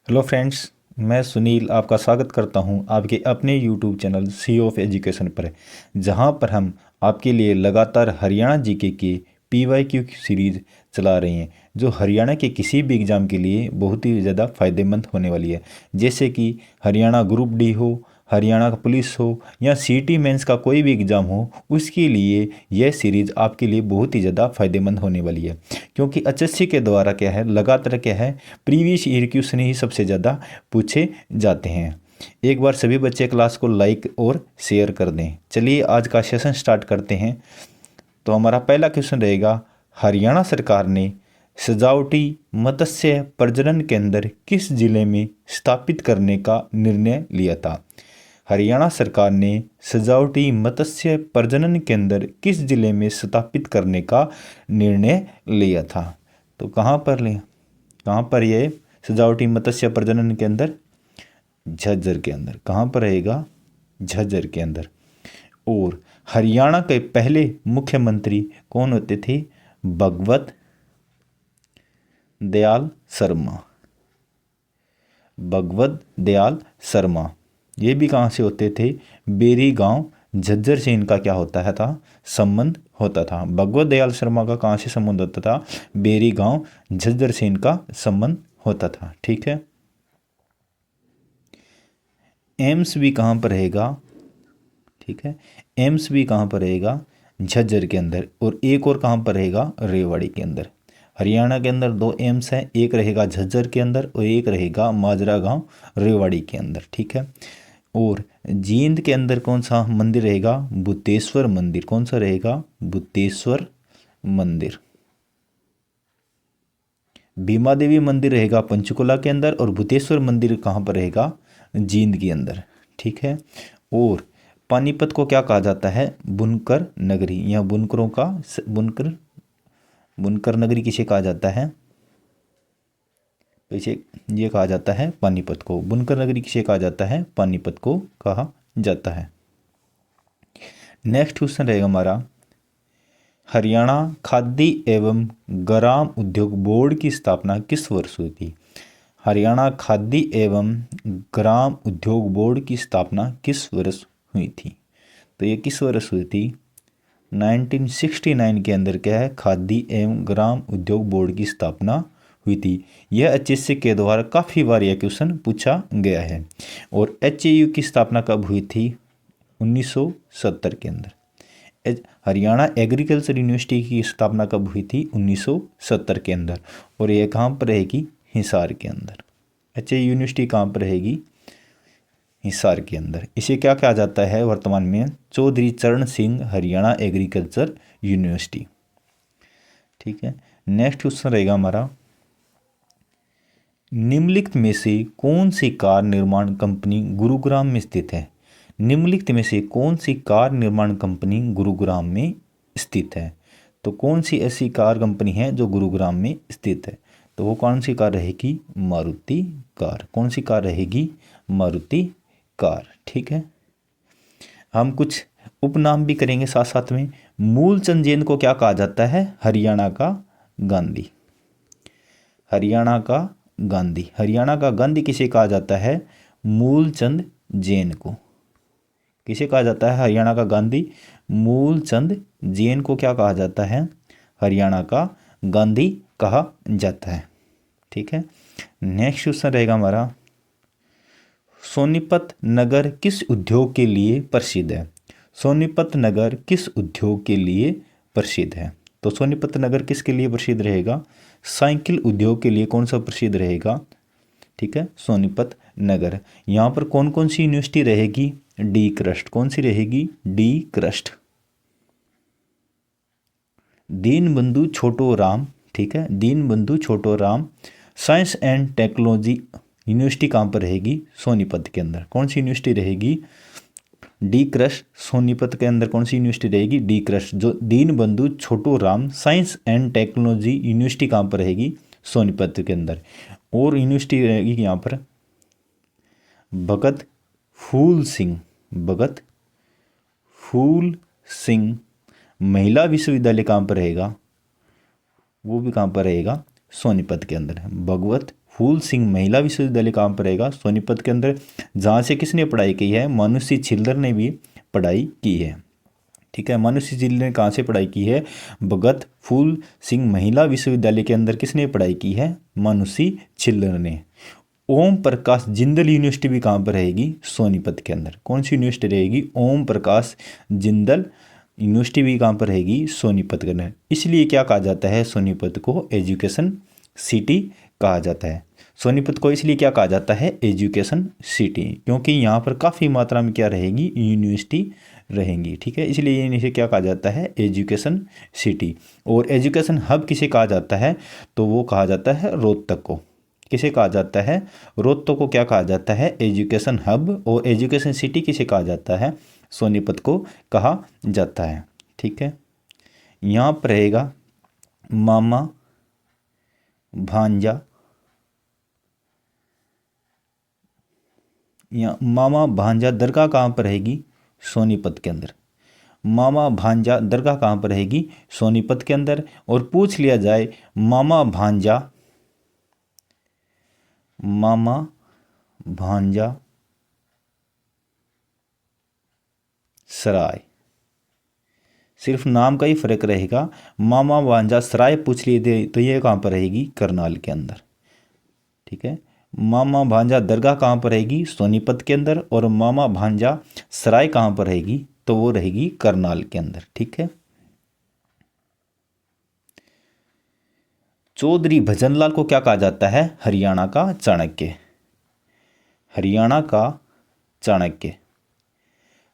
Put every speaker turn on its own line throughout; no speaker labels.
Hello friends, मैं सुनील आपका स्वागत करता हूं आपके अपने YouTube channel sea of education पर, जहां पर हम आपके लिए लगातार हरियाणा जीके के पीवाईक्यू सीरीज चला रहे हैं, जो हरियाणा के किसी भी एग्ज़ाम के लिए बहुत ही ज़्यादा फ़ायदेमंद होने वाली है। जैसे कि हरियाणा ग्रुप डी हो, हरियाणा का पुलिस हो या सीटी मेंस का कोई भी एग्ज़ाम हो, उसके लिए यह सीरीज़ आपके लिए बहुत ही ज़्यादा फ़ायदेमंद होने वाली है। क्योंकि एचएससी के द्वारा क्या है, लगातार क्या है, प्रीवियस ईयर क्वेश्चन ही सबसे ज़्यादा पूछे जाते हैं। एक बार सभी बच्चे क्लास को लाइक और शेयर कर दें। चलिए आज का सेशन स्टार्ट करते हैं। तो हमारा पहला क्वेश्चन रहेगा, हरियाणा सरकार ने सजावटी मत्स्य प्रजनन केंद्र किस जिले में स्थापित करने का निर्णय लिया था? हरियाणा सरकार ने सजावटी मत्स्य प्रजनन केंद्र किस जिले में स्थापित करने का निर्णय लिया था? तो कहाँ पर यह सजावटी मत्स्य प्रजनन केंद्र? झज्जर के अंदर। कहाँ पर रहेगा? झज्जर के अंदर। और हरियाणा के पहले मुख्यमंत्री कौन होते थे? भगवत दयाल शर्मा। भगवत दयाल शर्मा। ये भी कहाँ से होते थे? बेरी गांव, झज्जर से इनका क्या होता था? संबंध होता था। भगवत दयाल शर्मा का कहाँ से संबंध होता था? बेरी गांव, झज्जर से इनका संबंध होता था। ठीक है। एम्स भी कहाँ पर रहेगा? ठीक है, एम्स भी कहाँ पर रहेगा? झज्जर के अंदर। और एक और कहाँ पर रहेगा? रेवाड़ी के अंदर। हरियाणा के अंदर दो एम्स हैं, एक रहेगा झज्जर के अंदर और एक रहेगा माजरा गांव, रेवाड़ी के अंदर। ठीक है। और जींद के अंदर कौन सा मंदिर रहेगा? भूतेश्वर मंदिर। कौन सा रहेगा? भूतेश्वर मंदिर। भीमा देवी मंदिर रहेगा पंचकुला के अंदर और भूतेश्वर मंदिर कहाँ पर रहेगा? जींद के अंदर। ठीक है। और पानीपत को क्या कहा जाता है? बुनकर नगरी या बुनकरों का बुनकर नगरी किसे कहा जाता है? तो इसे ये कहा जाता है पानीपत को। बुनकर नगरी किसे कहा जाता है? पानीपत को कहा जाता है। नेक्स्ट क्वेश्चन रहेगा हमारा, हरियाणा खाद्य एवं ग्राम उद्योग बोर्ड की स्थापना किस वर्ष हुई थी? हरियाणा खाद्य एवं ग्राम उद्योग बोर्ड की स्थापना किस वर्ष हुई थी? तो ये किस वर्ष हुई थी? 1969 के अंदर क्या है? खाद्य एवं ग्राम उद्योग बोर्ड की स्थापना हुई थी। यह एचएससी के द्वारा काफ़ी बार यह क्वेश्चन पूछा गया है। और एचएयू की स्थापना कब हुई थी? 1970 के अंदर। हरियाणा एग्रीकल्चर यूनिवर्सिटी की स्थापना कब हुई थी? 1970 के अंदर। और यह कहाँ पर रहेगी? हिसार के अंदर। एचएयू यूनिवर्सिटी कहाँ पर रहेगी? हिसार के अंदर। इसे क्या कहा जाता है वर्तमान में? चौधरी चरण सिंह हरियाणा एग्रीकल्चर यूनिवर्सिटी। ठीक है। नेक्स्ट क्वेश्चन रहेगा हमारा, निम्नलिखित में से कौन सी कार निर्माण कंपनी गुरुग्राम में स्थित है? निम्नलिखित में से कौन सी कार निर्माण कंपनी गुरुग्राम में स्थित है? तो कौन सी ऐसी कार कंपनी है जो गुरुग्राम में स्थित है? तो वो कौन सी कार रहेगी? मारुति कार। कौन सी कार रहेगी? मारुति कार। ठीक है। हम कुछ उपनाम भी करेंगे साथ साथ में। मूलचंद जैन को क्या कहा जाता है? हरियाणा का गांधी। हरियाणा का गांधी। हरियाणा का गांधी किसे कहा जाता है? मूलचंद जैन को। किसे कहा जाता है हरियाणा का गांधी? मूलचंद जैन को क्या कहा जाता है? हरियाणा का गांधी कहा जाता है। ठीक है। नेक्स्ट क्वेश्चन रहेगा हमारा, सोनीपत नगर किस उद्योग के लिए प्रसिद्ध है? सोनीपत नगर किस उद्योग के लिए प्रसिद्ध है? तो सोनीपत नगर किसके लिए प्रसिद्ध रहेगा? साइकिल उद्योग के लिए कौन सा प्रसिद्ध रहेगा? ठीक है, सोनीपत नगर। यहाँ पर कौन कौन सी यूनिवर्सिटी रहेगी? DCRUST. कौन सी रहेगी? DCRUST. दीनबंधु छोटूराम। ठीक है, Deenbandhu Chhoturam science and technology university कहाँ पर रहेगी? सोनीपत के अंदर। कौन सी यूनिवर्सिटी रहेगी? DCRUST. सोनीपत के अंदर कौन सी यूनिवर्सिटी रहेगी? DCRUST. जो Deenbandhu Chhoturam science and technology university कहाँ पर रहेगी? सोनीपत के अंदर। और यूनिवर्सिटी रहेगी यहाँ पर भगत फूल सिंह। भगत फूल सिंह महिला विश्वविद्यालय कहाँ पर रहेगा? वो भी कहाँ पर रहेगा? सोनीपत के अंदर। भगवत फूल सिंह महिला विश्वविद्यालय कहाँ पर रहेगा? सोनीपत के अंदर, जहाँ से किसने पढ़ाई की है? मनुष्य छिल्लर ने भी पढ़ाई की है। ठीक है, मनुष्य छिल्लर ने कहाँ से पढ़ाई की है? भगत फूल सिंह महिला विश्वविद्यालय के अंदर किसने पढ़ाई की है? मनुष्य छिल्लर ने। ओम प्रकाश जिंदल यूनिवर्सिटी भी कहाँ पर रहेगी? सोनीपत के अंदर। कौन सी यूनिवर्सिटी रहेगी? ओम प्रकाश जिंदल यूनिवर्सिटी भी कहाँ पर रहेगी? सोनीपत के अंदर। इसलिए क्या कहा जाता है? सोनीपत को एजुकेशन सिटी कहा जाता है। सोनीपत को इसलिए क्या कहा जाता है? एजुकेशन सिटी, क्योंकि यहाँ पर काफ़ी मात्रा में क्या रहेगी? यूनिवर्सिटी रहेंगी। ठीक है, इसलिए इसे क्या कहा जाता है? Education city. और एजुकेशन हब किसे कहा जाता है? तो वो कहा जाता है रोहतक को। किसे कहा जाता है? रोहतक को क्या कहा जाता है? Education hub. और एजुकेशन सिटी किसे कहा जाता है? सोनीपत को कहा जाता है। ठीक है, यहाँ पर रहेगा मामा भांजा, या मामा भांजा दरगाह कहाँ पर रहेगी? सोनीपत के अंदर। मामा भांजा दरगाह कहाँ पर रहेगी? सोनीपत के अंदर। और पूछ लिया जाए मामा भांजा सराय, सिर्फ नाम का ही फर्क रहेगा। मामा भांजा सराय पूछ लिए तो ये कहाँ पर रहेगी? करनाल के अंदर। ठीक है, मामा भांजा दरगाह कहाँ पर रहेगी? सोनीपत के अंदर। और मामा भांजा सराय कहाँ पर रहेगी? तो वो रहेगी करनाल के अंदर। ठीक है, चौधरी भजनलाल को क्या कहा जाता है? हरियाणा का चाणक्य। हरियाणा का चाणक्य।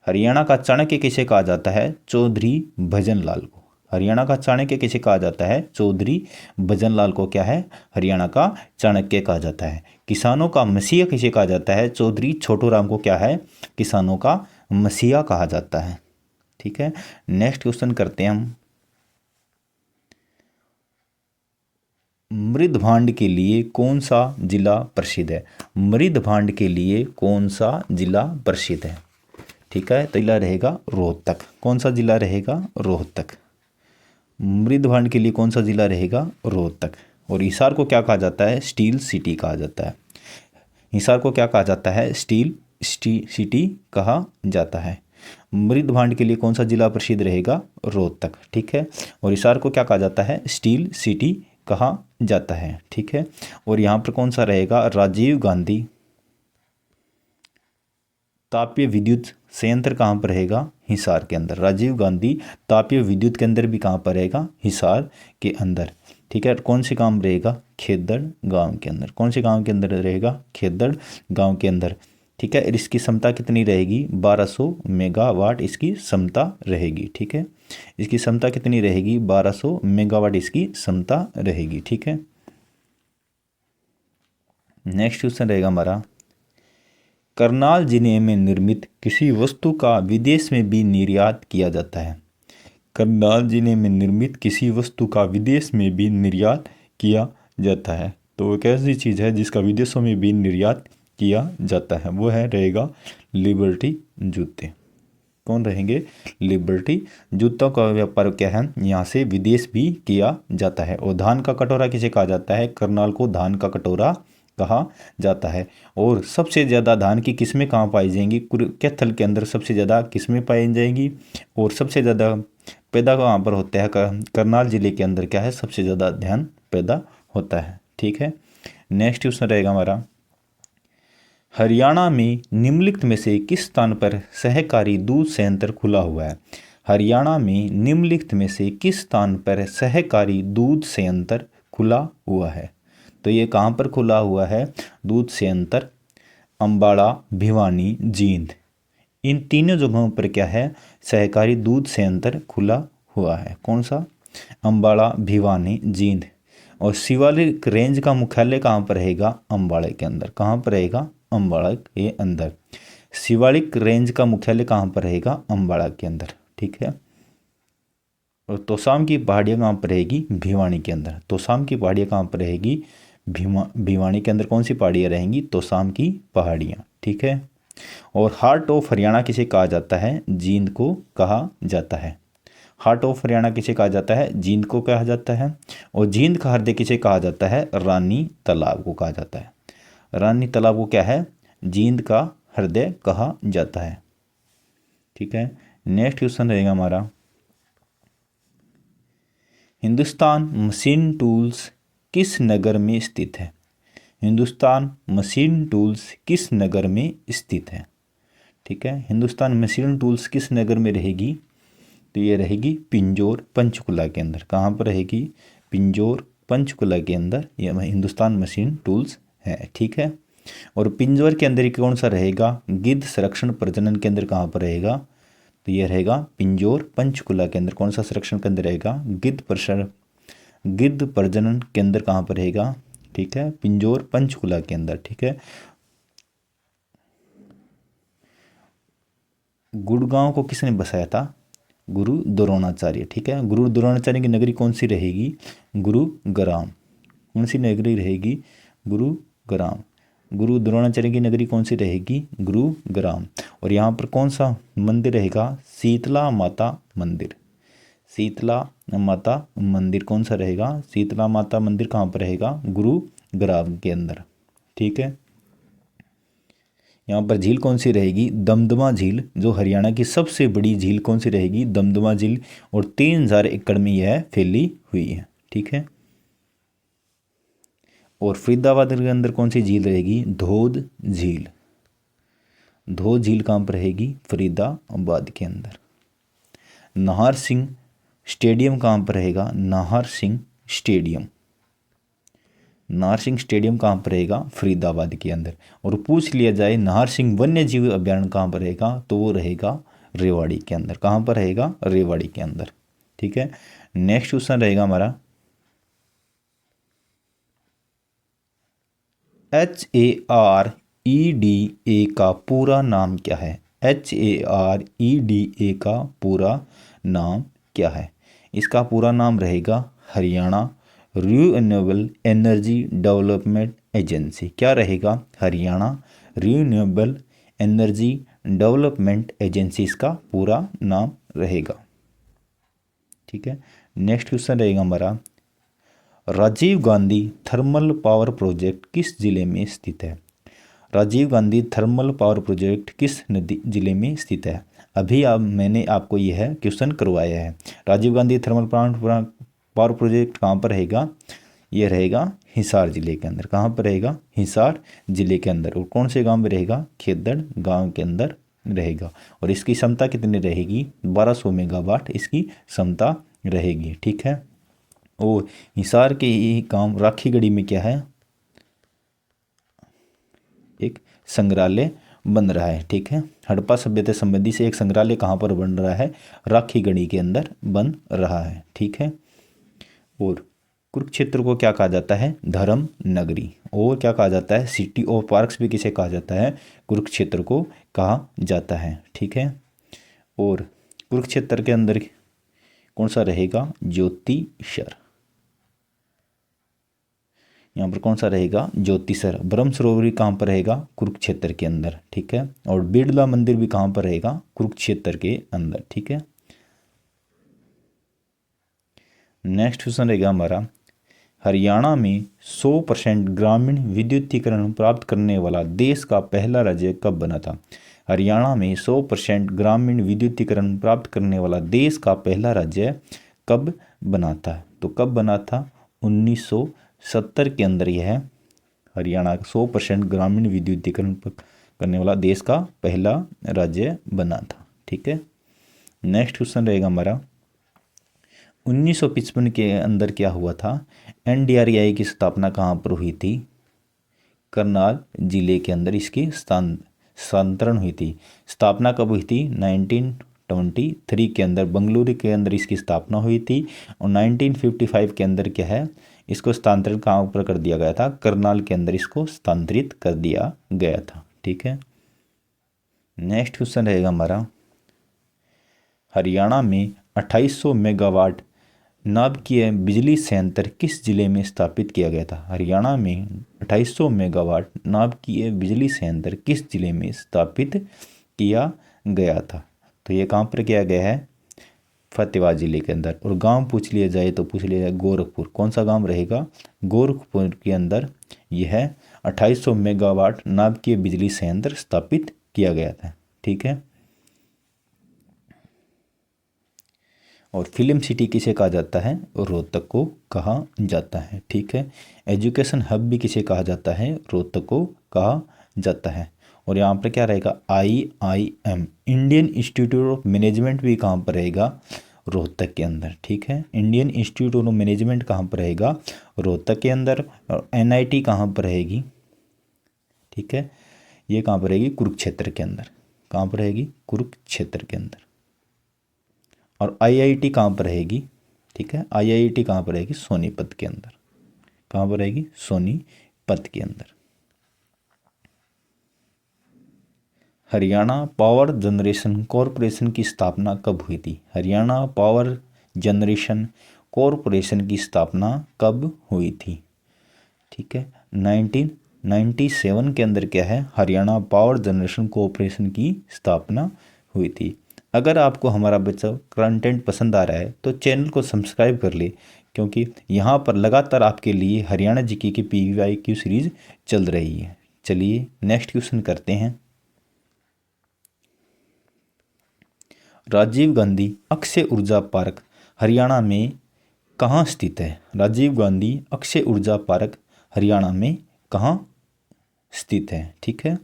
हरियाणा का चाणक्य किसे कहा जाता है? चौधरी भजनलाल को। हरियाणा का चाणक्य किसे कहा जाता है? चौधरी भजनलाल को क्या है? हरियाणा का चाणक्य कहा जाता है। किसानों का मसीहा किसे कहा जाता है? चौधरी छोटूराम को क्या है? किसानों का मसीहा कहा जाता है। ठीक है, नेक्स्ट क्वेश्चन करते हैं हम। मृदभांड के लिए कौन सा जिला प्रसिद्ध है? मृदभांड के लिए कौन सा जिला प्रसिद्ध है? ठीक है, तो जिला रहेगा रोहतक। कौन सा जिला रहेगा? रोहतक। मृदभांड के लिए कौन सा जिला रहेगा? रोहतक। और हिसार को क्या कहा जाता है? स्टील सिटी कहा जाता है। हिसार को क्या कहा जाता है? स्टील सिटी कहा जाता है। मृदभांड के लिए कौन सा जिला प्रसिद्ध रहेगा? रोहतक। ठीक है, और हिसार को क्या कहा जाता है? स्टील सिटी कहा जाता है। ठीक है, और यहाँ पर कौन सा रहेगा? राजीव गांधी तापीय विद्युत संयंत्र कहाँ पर रहेगा? हिसार के अंदर। राजीव गांधी तापीय विद्युत केंद्र भी कहाँ पर रहेगा? हिसार के अंदर। ठीक है, कौन से गांव रहेगा? खेदड़ गांव के अंदर। कौन से गांव के अंदर रहेगा? खेदड़ गांव के अंदर। ठीक है, इसकी क्षमता कितनी रहेगी? 1200 मेगावाट इसकी क्षमता रहेगी। ठीक है, इसकी क्षमता कितनी रहेगी? 1200 मेगावाट इसकी क्षमता रहेगी। ठीक है, नेक्स्ट क्वेश्चन रहेगा हमारा, करनाल जिले में निर्मित किसी वस्तु का विदेश में भी निर्यात किया जाता है। करनाल जिले में निर्मित किसी वस्तु का विदेश में भी निर्यात किया जाता है। तो एक ऐसी चीज़ है जिसका विदेशों में भी निर्यात किया जाता है, वो है रहेगा लिबर्टी जूते। कौन रहेंगे? लिबर्टी जूतों का व्यापार क्या है? यहाँ से विदेश भी किया जाता है। और धान का कटोरा किसे कहा जाता है? करनाल को धान का कटोरा कहा जाता है। और सबसे ज़्यादा धान की किस्में कहाँ पाई जाएंगी? कैथल के अंदर सबसे ज़्यादा किस्में पाई जाएंगी। और सबसे ज़्यादा पैदा कहाँ पर होता है? करनाल जिले के अंदर क्या है? सबसे ज़्यादा धान पैदा होता है। ठीक है, नेक्स्ट क्वेश्चन रहेगा हमारा, हरियाणा में निम्नलिखित में से किस स्थान पर सहकारी दूध संयंत्र खुला हुआ है? हरियाणा में निम्नलिखित में से किस स्थान पर सहकारी दूध संयंत्र खुला हुआ है? तो ये कहाँ पर खुला हुआ है? दूध संयंत्र अम्बाड़ा, भिवानी, जींद, इन तीनों जगहों पर क्या है? सहकारी दूध संयंत्र खुला हुआ है। कौन सा? अम्बाड़ा, भिवानी, जींद। और शिवालिक रेंज का मुख्यालय कहाँ पर रहेगा? अम्बाड़े के अंदर। कहाँ पर रहेगा? अम्बाड़ा के अंदर। शिवालिक रेंज का मुख्यालय कहाँ पर रहेगा? अम्बाड़ा के अंदर। ठीक है, और तोसाम की पहाड़ियाँ कहाँ पर रहेगी? भिवानी के अंदर। तोसाम की पहाड़ियाँ कहाँ पर रहेगी? भिवानी के अंदर। कौन सी पहाड़ियाँ रहेंगी? तोसाम की पहाड़ियाँ। ठीक है, और हार्ट ऑफ हरियाणा किसे कहा जाता है? जींद को कहा जाता है। हार्ट ऑफ हरियाणा किसे कहा जाता है? जींद को कहा जाता है। और जींद का हृदय किसे कहा जाता है? रानी तालाब को कहा जाता है। रानी तालाब को क्या है? जींद का हृदय कहा जाता है। ठीक है, नेक्स्ट क्वेश्चन रहेगा हमारा, हिंदुस्तान मशीन टूल्स किस नगर में स्थित है? हिंदुस्तान मशीन टूल्स किस नगर में स्थित है? ठीक है, हिंदुस्तान मशीन टूल्स किस नगर में रहेगी? तो ये रहेगी पिंजौर पंचकुला के अंदर। कहाँ पर रहेगी? पिंजौर पंचकुला के अंदर ये हिंदुस्तान मशीन टूल्स है। ठीक है, और पिंजौर के अंदर कौन सा रहेगा? गिद्ध संरक्षण प्रजनन केंद्र कहाँ पर रहेगा? तो ये रहेगा पिंजौर पंचकुला के अंदर। कौन सा संरक्षण केंद्र रहेगा? गिद्ध प्रजनन केंद्र कहाँ पर रहेगा? ठीक है, पिंजौर पंचकुला के अंदर। ठीक है, गुड़गांव को किसने बसाया था? गुरु द्रोणाचार्य। ठीक है, गुरु द्रोणाचार्य की नगरी कौन सी रहेगी? गुरुग्राम। कौन सी नगरी रहेगी? गुरुग्राम। गुरु द्रोणाचार्य की नगरी कौन सी रहेगी? गुरुग्राम। और यहाँ पर कौन सा मंदिर रहेगा? शीतला माता मंदिर। शीतला माता मंदिर कौन सा रहेगा? शीतला माता मंदिर कहाँ पर रहेगा? गुरुग्राम के अंदर। ठीक है, यहाँ पर झील कौन सी रहेगी? दमदमा झील, जो हरियाणा की सबसे बड़ी झील कौन सी रहेगी? दमदमा झील। और 3000 एकड़ में यह फैली हुई है। ठीक है, और फरीदाबाद के अंदर कौन सी झील रहेगी? धोध झील। धोध झील कहाँ पर रहेगी? फरीदाबाद के अंदर। नाहर सिंह स्टेडियम कहाँ पर रहेगा? नाहर सिंह स्टेडियम। नाहर सिंह स्टेडियम कहाँ पर रहेगा? फरीदाबाद के अंदर। और पूछ लिया जाए नाहर सिंह वन्य जीव अभ्यारण्य कहाँ पर रहेगा? तो वो रहेगा रेवाड़ी के अंदर। कहाँ पर रहेगा? रेवाड़ी के अंदर। ठीक है, नेक्स्ट क्वेश्चन रहेगा हमारा, HAREDA का पूरा नाम क्या है? HAREDA का पूरा नाम क्या है? इसका पूरा नाम रहेगा Haryana renewable energy development agency. क्या रहेगा? Haryana renewable energy development agency इसका पूरा नाम रहेगा। ठीक है, नेक्स्ट क्वेश्चन रहेगा हमारा, Rajiv Gandhi thermal power project किस जिले में स्थित है? Rajiv Gandhi thermal power project किस जिले में स्थित है? अभी मैंने आपको यह क्वेश्चन करवाया है। Rajiv Gandhi thermal power project कहाँ पर रहेगा? ये रहेगा हिसार जिले के अंदर। कहाँ पर रहेगा? हिसार जिले के अंदर। और कौन से गांव में रहेगा? खेदड़ गांव के अंदर रहेगा। और इसकी क्षमता कितनी रहेगी? 1200 मेगावाट इसकी क्षमता रहेगी। ठीक है, और हिसार के ही गांव राखीगढ़ी में क्या है? एक संग्रहालय बन रहा है। ठीक है, हड़प्पा सभ्यता संबंधी से एक संग्रहालय कहाँ पर बन रहा है? राखीगढ़ी के अंदर बन रहा है। ठीक है, और कुरुक्षेत्र को क्या कहा जाता है? धर्म नगरी। और क्या कहा जाता है? सिटी ऑफ पार्क्स भी किसे कहा जाता है? कुरुक्षेत्र को कहा जाता है। ठीक है, और कुरुक्षेत्र के अंदर कौन सा रहेगा? ज्योतिसर। यहाँ पर कौन सा रहेगा? ज्योतिसर। ब्रह्म सरोवर कहाँ पर रहेगा? कुरुक्षेत्र के अंदर। ठीक है, और बिड़ला मंदिर भी कहाँ पर रहेगा? कुरुक्षेत्र के अंदर। ठीक है, नेक्स्ट क्वेश्चन रहेगा हमारा, हरियाणा में 100% ग्रामीण विद्युतीकरण प्राप्त करने वाला देश का पहला राज्य कब बना था? हरियाणा में 100% ग्रामीण विद्युतीकरण प्राप्त करने वाला देश का पहला राज्य कब बना था? तो कब बना था? 1970 के अंदर यह हरियाणा 100% ग्रामीण विद्युतीकरण करने वाला देश का पहला राज्य बना था। ठीक है, नेक्स्ट क्वेश्चन रहेगा हमारा, 1955 के अंदर क्या हुआ था? NDREI की स्थापना कहाँ पर हुई थी? करनाल जिले के अंदर इसकी स्थानांतरण हुई थी। स्थापना कब हुई थी? 1923 के अंदर बंगलुरु के अंदर इसकी स्थापना हुई थी। और 1955 के अंदर क्या है? इसको स्थानांतरण कहाँ पर कर दिया गया था? करनाल के अंदर इसको स्थानांतरित कर दिया गया था। ठीक है, नेक्स्ट क्वेश्चन रहेगा हमारा, हरियाणा में 2800 मेगावाट नाभिकीय बिजली संयंत्र किस जिले में स्थापित किया गया था? हरियाणा में 2800 मेगावाट नाभिकीय बिजली संयंत्र किस जिले में स्थापित किया गया था? तो ये कहाँ पर किया गया है? फतेहाबाद जिले के अंदर। और गांव पूछ लिया जाए तो पूछ लिया जाए गोरखपुर, कौन सा गांव रहेगा? गोरखपुर के अंदर यह 2800 मेगावाट नाभिकीय बिजली संयंत्र स्थापित किया गया था। ठीक है। और फिल्म सिटी किसे कहा जाता है? रोहतक को कहा जाता है। ठीक है। एजुकेशन हब भी किसे कहा जाता है? रोहतक को कहा जाता है। और यहाँ पर क्या रहेगा? IIM Indian institute of management भी कहाँ पर रहेगा? रोहतक के अंदर। ठीक है। इंडियन इंस्टीट्यूट ऑफ मैनेजमेंट कहाँ पर रहेगा? रोहतक के अंदर। और NIT कहाँ पर रहेगी? ठीक है। ये कहाँ पर रहेगी? कुरुक्षेत्र के अंदर। कहाँ पर रहेगी? कुरुक्षेत्र के अंदर। और IIT कहाँ पर रहेगी? ठीक है। IIT कहाँ पर रहेगी? सोनीपत के अंदर। कहाँ पर रहेगी? सोनीपत के अंदर। हरियाणा पावर जनरेशन कॉरपोरेशन की स्थापना कब हुई थी? हरियाणा पावर जनरेशन कॉरपोरेशन की स्थापना कब हुई थी? ठीक है। 1997 के अंदर क्या है? हरियाणा पावर जनरेशन कॉरपोरेशन की स्थापना हुई थी। अगर आपको हमारा बच्चा कंटेंट पसंद आ रहा है तो चैनल को सब्सक्राइब कर ले, क्योंकि यहाँ पर लगातार आपके लिए हरियाणा जीके की PYQ सीरीज चल रही है। चलिए नेक्स्ट क्वेश्चन करते हैं। राजीव गांधी अक्षय ऊर्जा पार्क हरियाणा में कहाँ स्थित है? राजीव गांधी अक्षय ऊर्जा पार्क हरियाणा में कहाँ स्थित है? ठीक है।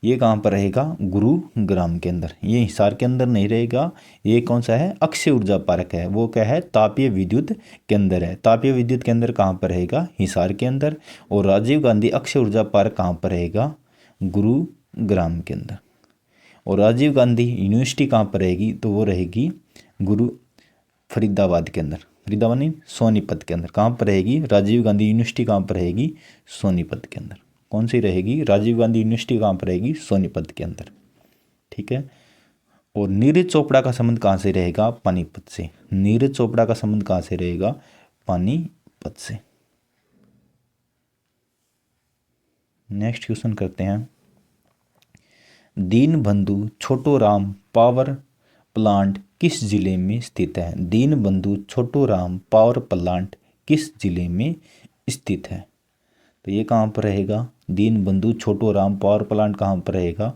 ये कहाँ पर रहेगा? गुरुग्राम के अंदर। ये हिसार के अंदर नहीं रहेगा। ये कौन सा है? अक्षय ऊर्जा पार्क है। वो क्या है? तापीय विद्युत केंद्र है। तापीय विद्युत केंद्र कहाँ पर रहेगा? हिसार के अंदर। और राजीव गांधी अक्षय ऊर्जा पार्क कहाँ पर रहेगा? गुरुग्राम के अंदर। और राजीव गांधी यूनिवर्सिटी कहाँ पर रहेगी? तो वो रहेगी फरीदाबाद के अंदर। फरीदाबाद नहीं, सोनीपत के अंदर। कहाँ पर रहेगी? राजीव गांधी यूनिवर्सिटी कहाँ पर रहेगी? सोनीपत के अंदर। कौन सी रहेगी? राजीव गांधी यूनिवर्सिटी कहाँ पर रहेगी? सोनीपत के अंदर। ठीक है। और नीरज चोपड़ा का संबंध कहाँ से रहेगा? पानीपत से। नीरज चोपड़ा का संबंध कहाँ से रहेगा? पानीपत से। नेक्स्ट क्वेश्चन करते हैं। दीनबंधु छोटूराम पावर प्लांट किस जिले में स्थित है? दीनबंधु छोटूराम पावर प्लांट किस जिले में स्थित है? तो ये कहाँ पर रहेगा? दीनबंधु छोटूराम पावर प्लांट कहाँ पर रहेगा?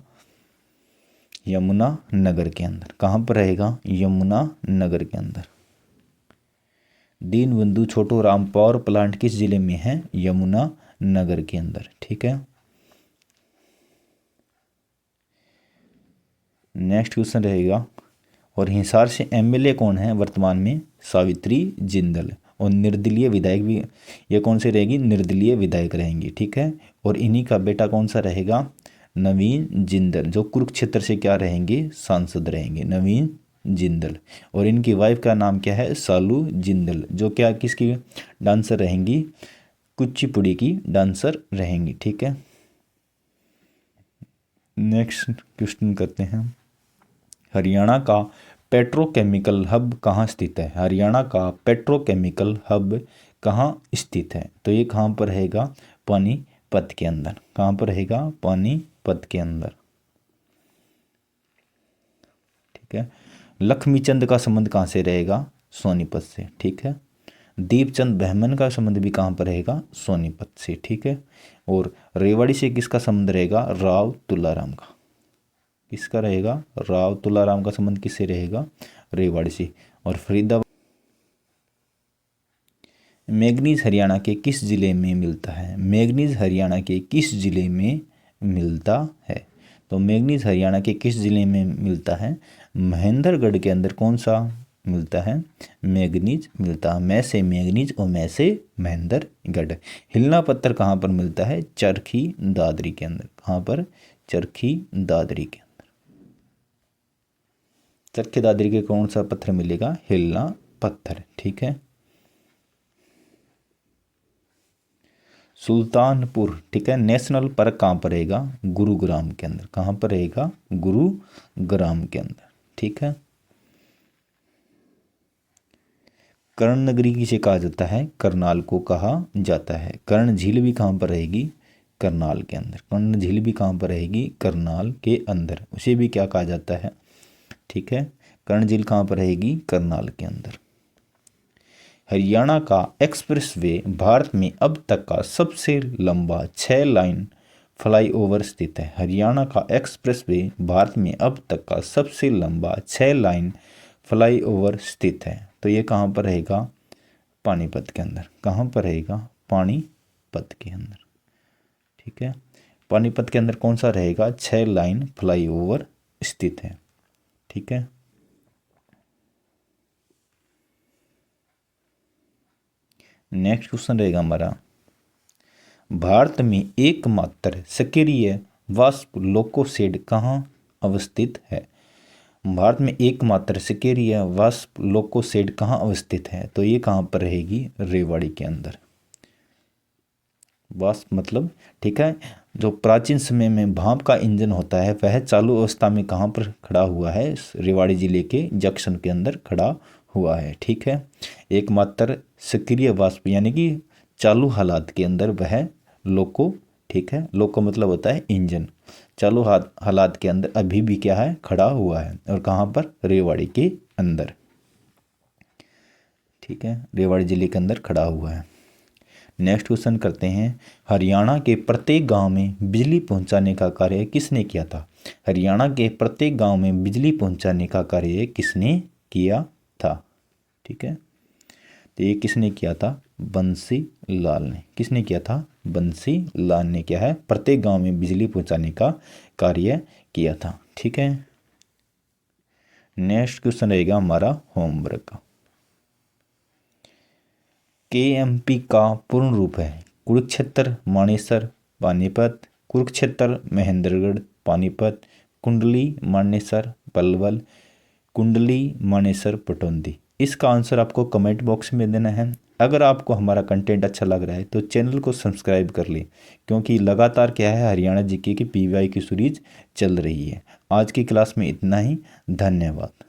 यमुना नगर के अंदर। कहाँ पर रहेगा? यमुना नगर के अंदर। दीनबंधु छोटूराम पावर प्लांट किस जिले में है? यमुना नगर के अंदर। ठीक है। नेक्स्ट क्वेश्चन रहेगा। और हिसार से MLA कौन है वर्तमान में? सावित्री जिंदल। और निर्दलीय विधायक भी ये कौन से रहेगी? निर्दलीय विधायक रहेंगी। ठीक है। और इन्हीं का बेटा कौन सा रहेगा? नवीन जिंदल, जो कुरुक्षेत्र से क्या रहेंगे? सांसद रहेंगे, नवीन जिंदल। और इनकी वाइफ का नाम क्या है? सालू जिंदल, जो क्या किसकी डांसर रहेंगी? कुचिपुड़ी की डांसर रहेंगी। ठीक है। नेक्स्ट क्वेश्चन करते हैं। हरियाणा का पेट्रोकेमिकल हब कहाँ स्थित है? हरियाणा का पेट्रोकेमिकल हब कहाँ स्थित है? तो ये कहाँ पर रहेगा? पानीपत के अंदर। कहाँ पर रहेगा? पानीपत के अंदर। ठीक है। लक्ष्मीचंद का संबंध कहाँ से रहेगा? सोनीपत से। ठीक है। दीपचंद बहमन का संबंध भी कहाँ पर रहेगा? सोनीपत से। ठीक है। और रेवाड़ी से किसका संबंध रहेगा? राव तुलाराम का। किसका रहेगा? राव तुलाराम का संबंध किससे रहेगा? रेवाड़ी से। और फरीदाबाद मैग्नीज हरियाणा के किस जिले में मिलता है? मैग्नीज हरियाणा के किस जिले में मिलता है? तो मैग्नीज हरियाणा के किस जिले में मिलता है? महेंद्रगढ़ के अंदर कौन सा मिलता है? मैग्नीज मिलता है। मैं से मैग्नीज और मैं से महेंद्रगढ़। हिलना पत्थर कहाँ पर मिलता है? चरखी दादरी के अंदर। कहाँ पर? चरखी दादरी के अंदर। चरखी दादरी के कौन सा पत्थर मिलेगा? हिलना पत्थर। ठीक है। सुल्तानपुर, ठीक है, नेशनल पार्क कहाँ पर रहेगा? गुरुग्राम के अंदर। कहाँ पर रहेगा? गुरुग्राम के अंदर। ठीक है। कर्ण नगरी किसे कहा जाता है? करनाल को कहा जाता है। कर्ण झील भी कहाँ पर रहेगी? करनाल के अंदर। कर्ण झील भी कहाँ पर रहेगी? करनाल के अंदर। उसे भी क्या कहा जाता है? ठीक है, कर्ण झील कहाँ पर रहेगी? करनाल के अंदर। हरियाणा का एक्सप्रेसवे भारत में अब तक का सबसे लंबा 6 लाइन फ्लाईओवर स्थित है। हरियाणा का एक्सप्रेसवे भारत में अब तक का सबसे लंबा 6 लाइन फ्लाईओवर स्थित है। तो ये कहाँ पर रहेगा? पानीपत के अंदर। कहाँ पर रहेगा? पानीपत के अंदर। ठीक है, पानीपत के अंदर कौन सा रहेगा? 6 लाइन फ्लाईओवर स्थित है। ठीक है, नेक्स्ट क्वेश्चन रहेगा हमारा, भारत में एकमात्र सक्रिय वाष्प लोकोसेड कहाँ अवस्थित है? भारत में एकमात्र सक्रिय वाष्प लोकोसेड कहाँ अवस्थित है? तो ये कहाँ पर रहेगी? रेवाड़ी के अंदर। वाष्प मतलब, ठीक है, जो प्राचीन समय में भाप का इंजन होता है वह चालू अवस्था में कहाँ पर खड़ा हुआ है? रेवाड़ी जिले के जंक्शन के अंदर खड़ा हुआ है। ठीक है, एकमात्र सक्रिय वाष्प यानी कि चालू हालात के अंदर वह लोको, ठीक है, लोको मतलब होता है इंजन, चालू हालात के अंदर अभी भी क्या है? खड़ा हुआ है। और कहाँ पर? रेवाड़ी के अंदर। ठीक है, रेवाड़ी जिले के अंदर खड़ा हुआ है। नेक्स्ट क्वेश्चन करते हैं, हरियाणा के प्रत्येक गांव में बिजली पहुंचाने का कार्य किसने किया था? हरियाणा के प्रत्येक गांव में बिजली पहुंचाने का कार्य किसने किया था? ठीक है, तो ये किसने किया था? बंसी लाल ने। किसने किया था? बंसी लाल ने क्या है? प्रत्येक गांव में बिजली पहुंचाने का कार्य किया था। ठीक है, नेक्स्ट क्वेश्चन रहेगा हमारा होमवर्क का। KMP का पूर्ण रूप है कुरुक्षेत्र, मानेसर, पानीपत, कुरुक्षेत्र, महेंद्रगढ़, पानीपत, कुंडली, मानेसर, पलवल, कुंडली, मानेसर, पटौदी। इसका आंसर आपको कमेंट बॉक्स में देना है। अगर आपको हमारा कंटेंट अच्छा लग रहा है तो चैनल को सब्सक्राइब कर ले, क्योंकि लगातार क्या है, हरियाणा जीके की PY की सीरीज चल रही है। आज की क्लास में इतना ही। धन्यवाद।